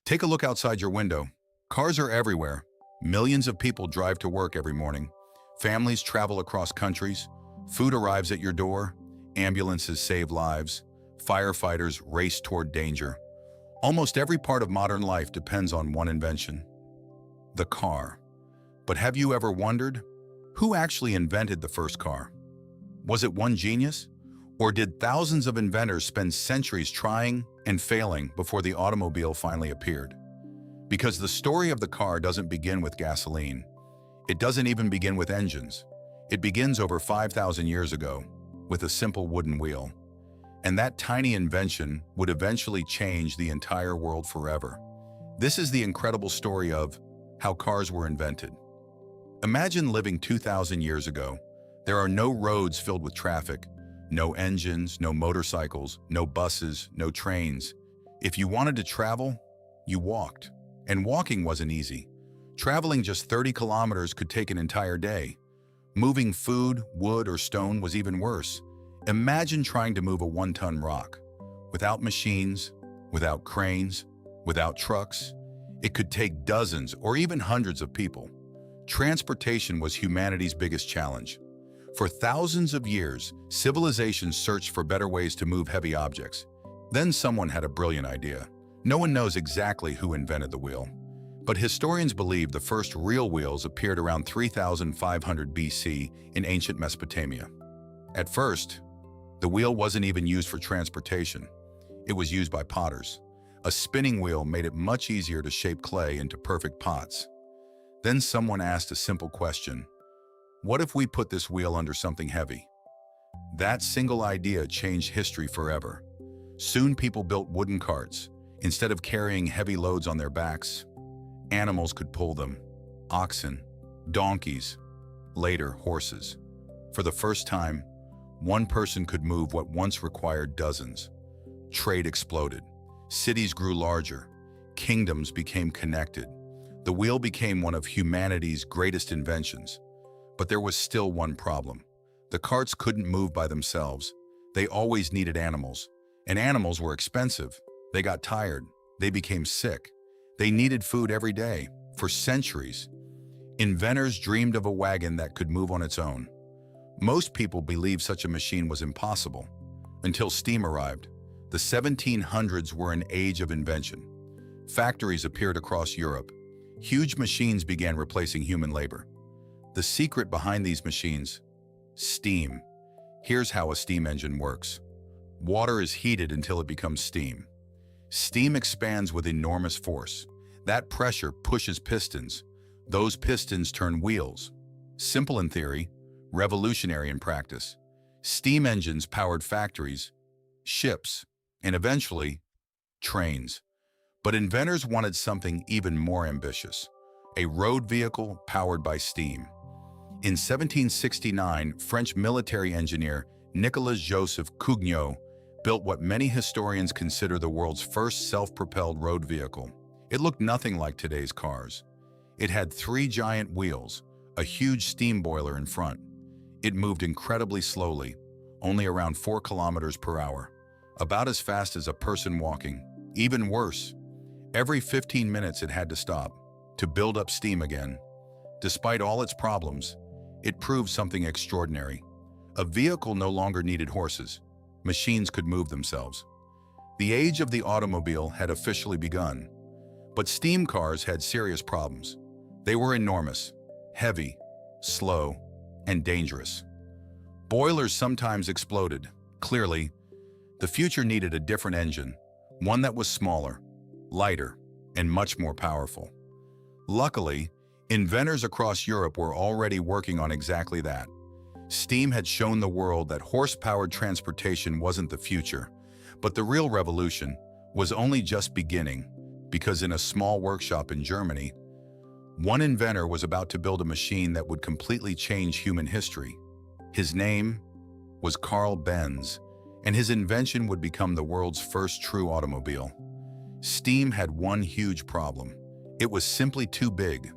Take a look outside your window. Cars are everywhere. Millions of people drive to work every morning. Families travel across countries. Food arrives at your door. Ambulances save lives. Firefighters race toward danger. Almost every part of modern life depends on one invention: the car. But have you ever wondered, who actually invented the first car? Was it one genius? Or did thousands of inventors spend centuries trying and failing before the automobile finally appeared? Because the story of the car doesn't begin with gasoline. It doesn't even begin with engines. It begins over 5,000 years ago with a simple wooden wheel. And that tiny invention would eventually change the entire world forever. This is the incredible story of how cars were invented. Imagine living 2,000 years ago. There are no roads filled with traffic, no engines, no motorcycles, no buses, no trains. If you wanted to travel, you walked. And walking wasn't easy. Traveling just 30 kilometers could take an entire day. Moving food, wood, or stone was even worse. Imagine trying to move a 1-ton rock. Without machines, without cranes, without trucks, it could take dozens or even hundreds of people. Transportation was humanity's biggest challenge. For thousands of years, civilizations searched for better ways to move heavy objects. Then someone had a brilliant idea. No one knows exactly who invented the wheel, but historians believe the first real wheels appeared around 3,500 BC in ancient Mesopotamia. At first, the wheel wasn't even used for transportation. It was used by potters. A spinning wheel made it much easier to shape clay into perfect pots. Then someone asked a simple question: what if we put this wheel under something heavy? That single idea changed history forever. Soon people built wooden carts. Instead of carrying heavy loads on their backs, animals could pull them: oxen, donkeys, later horses. For the first time, one person could move what once required dozens. Trade exploded. Cities grew larger. Kingdoms became connected. The wheel became one of humanity's greatest inventions. But there was still one problem. The carts couldn't move by themselves. They always needed animals. And animals were expensive. They got tired. They became sick. They needed food every day. For centuries, inventors dreamed of a wagon that could move on its own. Most people believed such a machine was impossible, until steam arrived. The 1700s were an age of invention. Factories appeared across Europe. Huge machines began replacing human labor. The secret behind these machines: steam. Here's how a steam engine works. Water is heated until it becomes steam. Steam expands with enormous force. That pressure pushes pistons. Those pistons turn wheels. Simple in theory, revolutionary in practice. Steam engines powered factories, ships, and eventually, trains. But inventors wanted something even more ambitious: a road vehicle powered by steam. In 1769, French military engineer Nicolas-Joseph Cugnot built what many historians consider the world's first self-propelled road vehicle. It looked nothing like today's cars. It had 3 giant wheels, a huge steam boiler in front. It moved incredibly slowly, only around 4 kilometers per hour, about as fast as a person walking. Even worse, every 15 minutes it had to stop to build up steam again. Despite all its problems, it proved something extraordinary. A vehicle no longer needed horses. Machines could move themselves. The age of the automobile had officially begun. But steam cars had serious problems. They were enormous, heavy, slow, and dangerous. Boilers sometimes exploded. Clearly, the future needed a different engine, one that was smaller, lighter, and much more powerful. Luckily, inventors across Europe were already working on exactly that. Steam had shown the world that horse-powered transportation wasn't the future, but the real revolution was only just beginning, because in a small workshop in Germany, one inventor was about to build a machine that would completely change human history. His name was Carl Benz, and his invention would become the world's first true automobile. Steam had one huge problem. It was simply too big.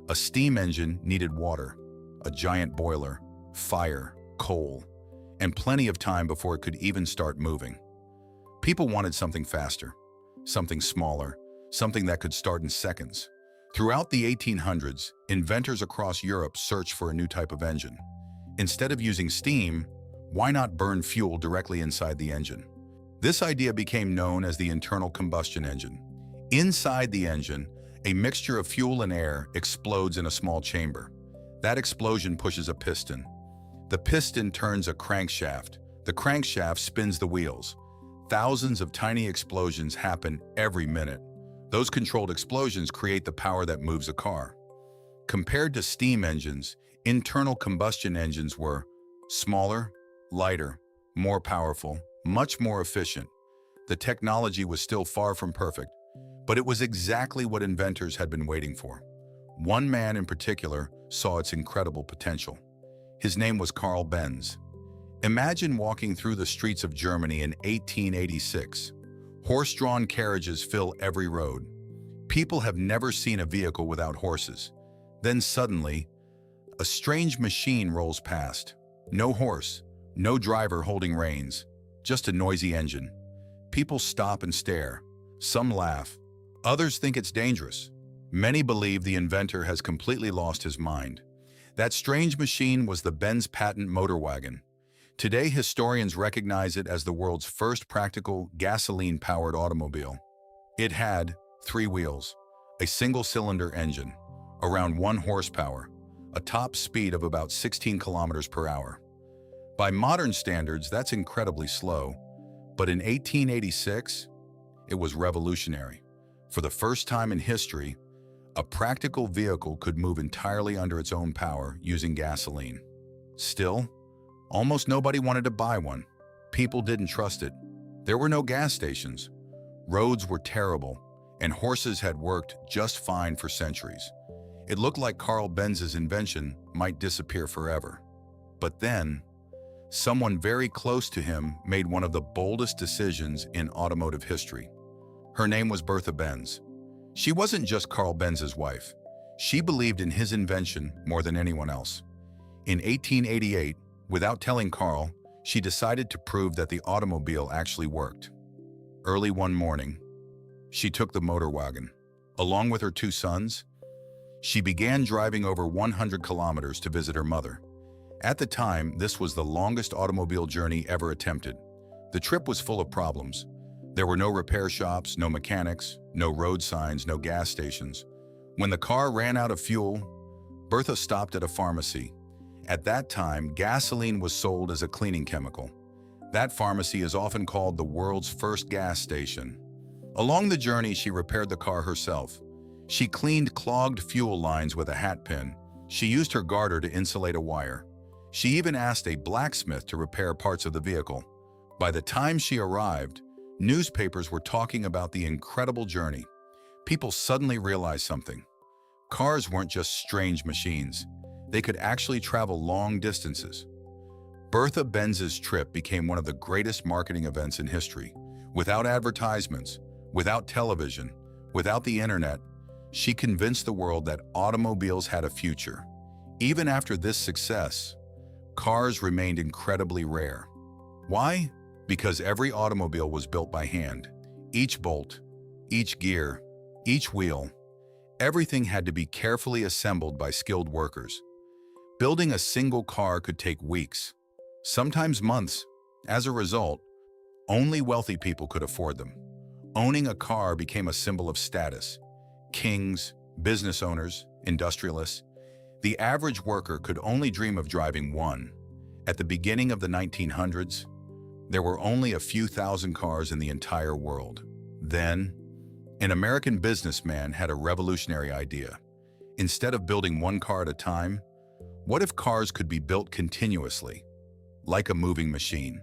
A steam engine needed water, a giant boiler, fire, coal, and plenty of time before it could even start moving. People wanted something faster, something smaller, something that could start in seconds. Throughout the 1800s, inventors across Europe searched for a new type of engine. Instead of using steam, why not burn fuel directly inside the engine? This idea became known as the internal combustion engine. Inside the engine, a mixture of fuel and air explodes in a small chamber. That explosion pushes a piston. The piston turns a crankshaft. The crankshaft spins the wheels. Thousands of tiny explosions happen every minute. Those controlled explosions create the power that moves a car. Compared to steam engines, internal combustion engines were smaller, lighter, more powerful, much more efficient. The technology was still far from perfect, but it was exactly what inventors had been waiting for. One man in particular saw its incredible potential. His name was Carl Benz. Imagine walking through the streets of Germany in 1886. Horse-drawn carriages fill every road. People have never seen a vehicle without horses. Then suddenly, a strange machine rolls past. No horse, no driver holding reins, just a noisy engine. People stop and stare. Some laugh. Others think it's dangerous. Many believe the inventor has completely lost his mind. That strange machine was the Benz patent motor wagon. Today, historians recognize it as the world's first practical gasoline-powered automobile. It had 3 wheels, a single-cylinder engine, around 1 horsepower, a top speed of about 16 kilometers per hour. By modern standards, that's incredibly slow, but in 1886, it was revolutionary. For the first time in history, a practical vehicle could move entirely under its own power using gasoline. Still, almost nobody wanted to buy one. People didn't trust it. There were no gas stations. Roads were terrible, and horses had worked just fine for centuries. It looked like Carl Benz's invention might disappear forever. But then, someone very close to him made one of the boldest decisions in automotive history. Her name was Bertha Benz. She wasn't just Carl Benz's wife. She believed in his invention more than anyone else. In 1888, without telling Carl, she decided to prove that the automobile actually worked. Early one morning, she took the motor wagon. Along with her 2 sons, she began driving over 100 kilometers to visit her mother. At the time, this was the longest automobile journey ever attempted. The trip was full of problems. There were no repair shops, no mechanics, no road signs, no gas stations. When the car ran out of fuel, Bertha stopped at a pharmacy. At that time, gasoline was sold as a cleaning chemical. That pharmacy is often called the world's first gas station. Along the journey, she repaired the car herself. She cleaned clogged fuel lines with a hat pin. She used her garter to insulate a wire. She even asked a blacksmith to repair parts of the vehicle. By the time she arrived, newspapers were talking about the incredible journey. People suddenly realized something. Cars weren't just strange machines. They could actually travel long distances. Bertha Benz's trip became one of the greatest marketing events in history. Without advertisements, without television, without the internet, she convinced the world that automobiles had a future. Even after this success, cars remained incredibly rare. Why? Because every automobile was built by hand. Each bolt, each gear, each wheel, everything had to be carefully assembled by skilled workers. Building a single car could take weeks, sometimes months. As a result, only wealthy people could afford them. Owning a car became a symbol of status. Kings, business owners, industrialists. The average worker could only dream of driving one. At the beginning of the 1900s, there were only a few thousand cars in the entire world. Then, an American businessman had a revolutionary idea. Instead of building one car at a time, what if cars could be built continuously, like a moving machine?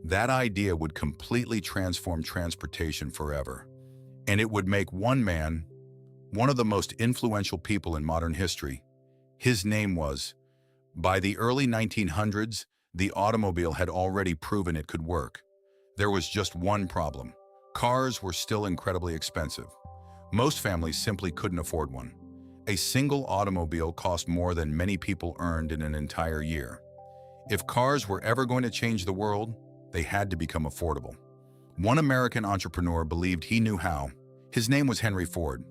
That idea would completely transform transportation forever. And it would make one man, one of the most influential people in modern history. His name was, by the early 1900s, the automobile had already proven it could work. There was just one problem. Cars were still incredibly expensive. Most families simply couldn't afford one. A single automobile cost more than many people earned in an entire year. If cars were ever going to change the world, they had to become affordable. One American entrepreneur believed he knew how. His name was Henry Ford.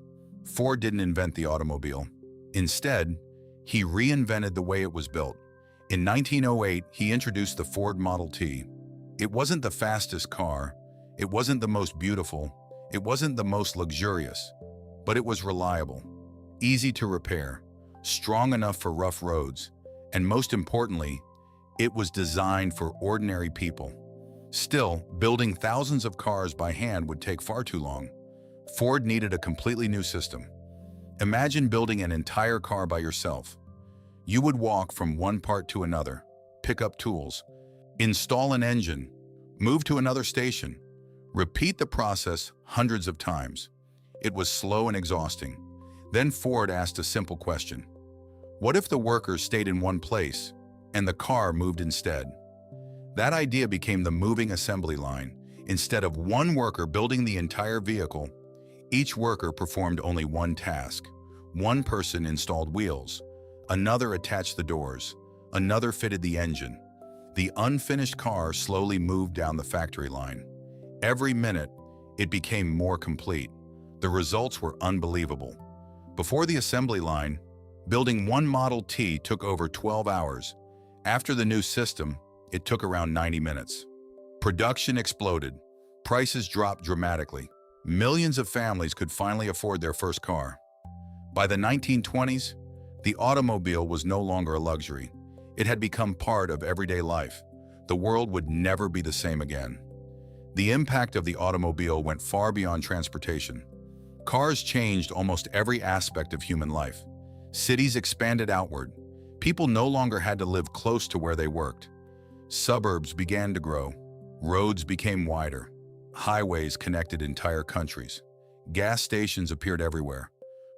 Ford didn't invent the automobile. Instead, he reinvented the way it was built. In 1908, he introduced the Ford Model T. It wasn't the fastest car, it wasn't the most beautiful, it wasn't the most luxurious, but it was reliable, easy to repair, strong enough for rough roads, and most importantly, it was designed for ordinary people. Still, building thousands of cars by hand would take far too long. Ford needed a completely new system. Imagine building an entire car by yourself. You would walk from one part to another, pick up tools, install an engine, move to another station, repeat the process hundreds of times. It was slow and exhausting. Then Ford asked a simple question. What if the workers stayed in one place and the car moved instead? That idea became the moving assembly line. Instead of one worker building the entire vehicle, each worker performed only one task. One person installed wheels, another attached the doors, another fitted the engine. The unfinished car slowly moved down the factory line. Every minute, it became more complete. The results were unbelievable. Before the assembly line, building one Model T took over 12 hours. After the new system, it took around 90 minutes. Production exploded. Prices dropped dramatically. Millions of families could finally afford their first car. By the 1920s, the automobile was no longer a luxury. It had become part of everyday life. The world would never be the same again. The impact of the automobile went far beyond transportation. Cars changed almost every aspect of human life. Cities expanded outward. People no longer had to live close to where they worked. Suburbs began to grow. Roads became wider. Highways connected entire countries. Gas stations appeared everywhere.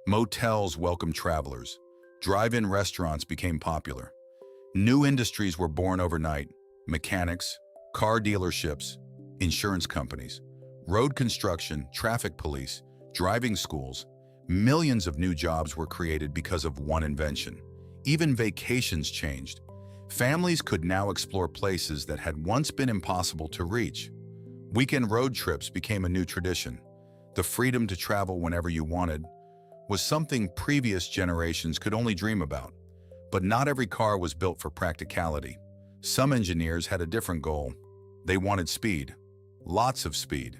Motels welcomed travelers. Drive-in restaurants became popular. New industries were born overnight. Mechanics, car dealerships, insurance companies, road construction, traffic police, driving schools. Millions of new jobs were created because of one invention. Even vacations changed. Families could now explore places that had once been impossible to reach. Weekend road trips became a new tradition. The freedom to travel whenever you wanted was something previous generations could only dream about. But not every car was built for practicality. Some engineers had a different goal. They wanted speed. Lots of speed.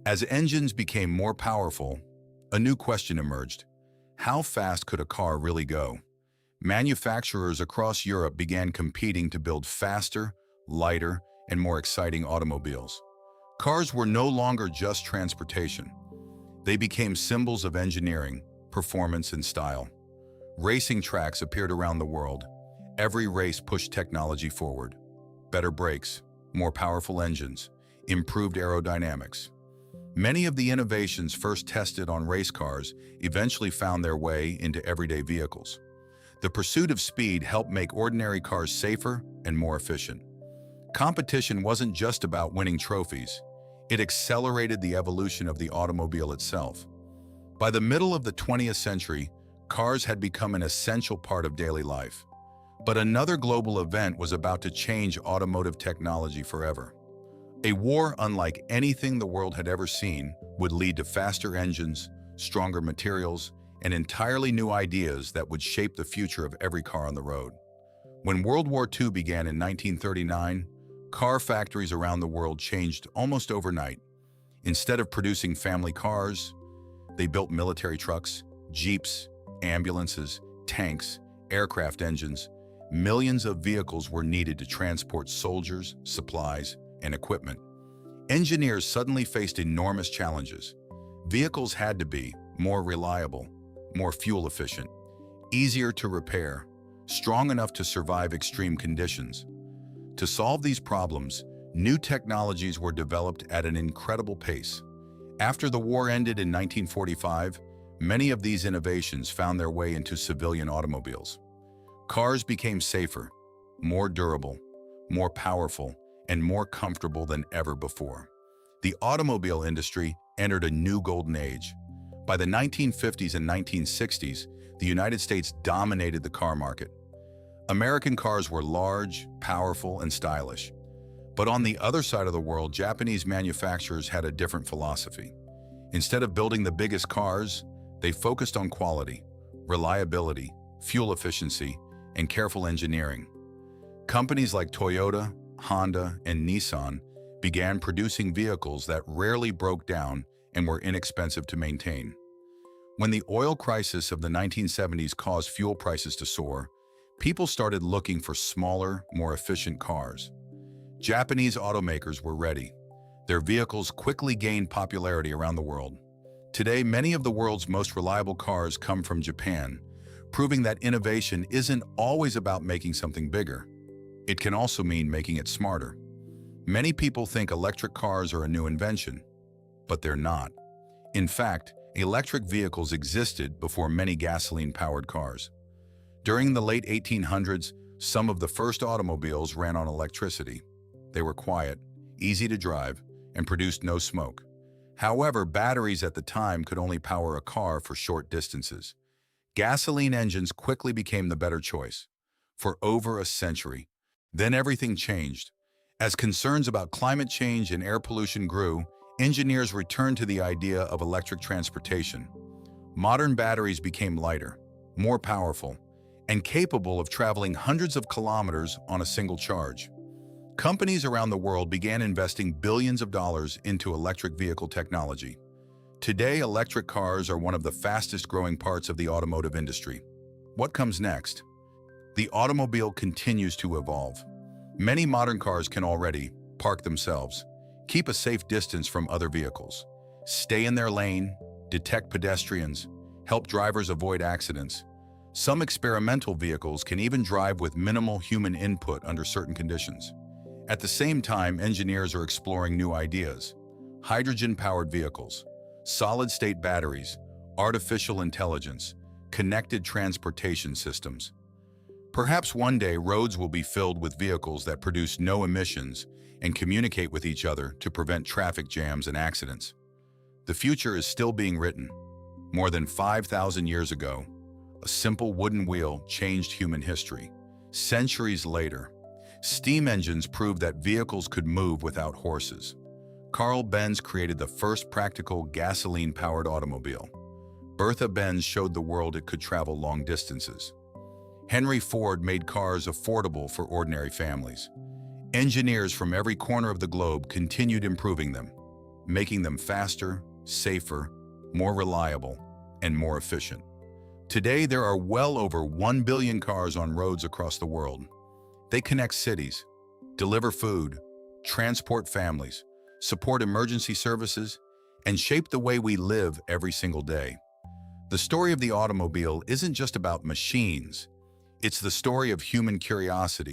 As engines became more powerful, a new question emerged. How fast could a car really go? Manufacturers across Europe began competing to build faster, lighter, and more exciting automobiles. Cars were no longer just transportation. They became symbols of engineering, performance, and style. Racing tracks appeared around the world. Every race pushed technology forward. Better brakes, more powerful engines, improved aerodynamics. Many of the innovations first tested on race cars eventually found their way into everyday vehicles. The pursuit of speed helped make ordinary cars safer and more efficient. Competition wasn't just about winning trophies. It accelerated the evolution of the automobile itself. By the middle of the 20th century, cars had become an essential part of daily life. But another global event was about to change automotive technology forever. A war unlike anything the world had ever seen would lead to faster engines, stronger materials, and entirely new ideas that would shape the future of every car on the road. When World War II began in 1939, car factories around the world changed almost overnight. Instead of producing family cars, they built military trucks, jeeps, ambulances, tanks, aircraft engines. Millions of vehicles were needed to transport soldiers, supplies, and equipment. Engineers suddenly faced enormous challenges. Vehicles had to be more reliable, more fuel efficient, easier to repair, strong enough to survive extreme conditions. To solve these problems, new technologies were developed at an incredible pace. After the war ended in 1945, many of these innovations found their way into civilian automobiles. Cars became safer, more durable, more powerful, and more comfortable than ever before. The automobile industry entered a new golden age. By the 1950s and 1960s, the United States dominated the car market. American cars were large, powerful, and stylish. But on the other side of the world, Japanese manufacturers had a different philosophy. Instead of building the biggest cars, they focused on quality, reliability, fuel efficiency, and careful engineering. Companies like Toyota, Honda, and Nissan began producing vehicles that rarely broke down and were inexpensive to maintain. When the oil crisis of the 1970s caused fuel prices to soar, people started looking for smaller, more efficient cars. Japanese automakers were ready. Their vehicles quickly gained popularity around the world. Today, many of the world's most reliable cars come from Japan, proving that innovation isn't always about making something bigger. It can also mean making it smarter. Many people think electric cars are a new invention, but they're not. In fact, electric vehicles existed before many gasoline-powered cars. During the late 1800s, some of the first automobiles ran on electricity. They were quiet, easy to drive, and produced no smoke. However, batteries at the time could only power a car for short distances. Gasoline engines quickly became the better choice. For over a century. Then everything changed. As concerns about climate change and air pollution grew, engineers returned to the idea of electric transportation. Modern batteries became lighter, more powerful, and capable of traveling hundreds of kilometers on a single charge. Companies around the world began investing billions of dollars into electric vehicle technology. Today, electric cars are one of the fastest-growing parts of the automotive industry. What comes next? The automobile continues to evolve. Many modern cars can already park themselves, keep a safe distance from other vehicles, stay in their lane, detect pedestrians, help drivers avoid accidents. Some experimental vehicles can even drive with minimal human input under certain conditions. At the same time, engineers are exploring new ideas: hydrogen-powered vehicles, solid-state batteries, artificial intelligence, connected transportation systems. Perhaps one day roads will be filled with vehicles that produce no emissions and communicate with each other to prevent traffic jams and accidents. The future is still being written. More than 5,000 years ago, a simple wooden wheel changed human history. Centuries later, steam engines proved that vehicles could move without horses. Carl Benz created the first practical gasoline-powered automobile. Bertha Benz showed the world it could travel long distances. Henry Ford made cars affordable for ordinary families. Engineers from every corner of the globe continued improving them, making them faster, safer, more reliable, and more efficient. Today, there are well over 1 billion cars on roads across the world. They connect cities, deliver food, transport families, support emergency services, and shape the way we live every single day. The story of the automobile isn't just about machines. It's the story of human curiosity,